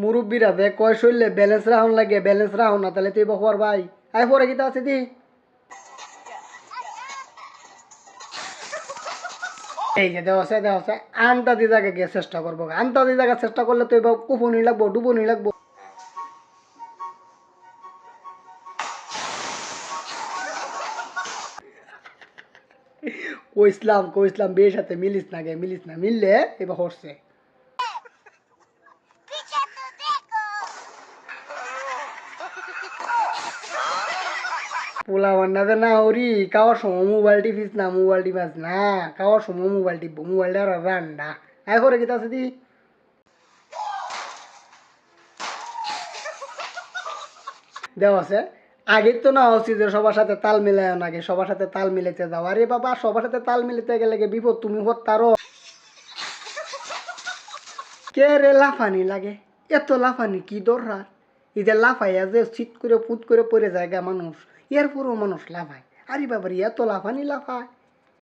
মুরব্বীরা দে কয় শরীরে ব্যালেন্স রাখুন লাগে, ব্যালেন্স রাখুন না তাহলে তুই বকর ভাই আই পরে কিতা আছে দি এই যে দেওয়া আছে আনতা দি জায়গা গিয়ে চেষ্টা করবো, আনতা দি জায়গা চেষ্টা করলে তুই কুপনি লাগবো ডুবনি লাগবো। কইসলাম বিয়ের সাথে মিলিস না গে, মিলিস না, মিললে এবার হরছে। পোলা বান্নাতে না ওরি খাওয়ার সময় মোবাইল টিপিস না, মোবাইল টিপাস না, খাওয়ার সময় মোবাইল টিপবো, মোবাইলটা আর রান্না আয় করে কিতা আছে দি দেওয়া আছে। আগে তো না উচিত যে সবার সাথে তাল মিলায় নাকি, সবার সাথে তাল মিলাইতে যাও। আরে বাবা সবার সাথে তাল মিলাইতে গেলে বিপদ, তুমি হত্যারো কে রে লাফানি লাগে, এত লাফানি কি দরকার? এই যে লাফাইয়া যে চিত করে পুত করে পড়ে যায় মানুষ, এর পুরো মানুষ লাফায়। আরে বাবার এত লাফানি লাফায়।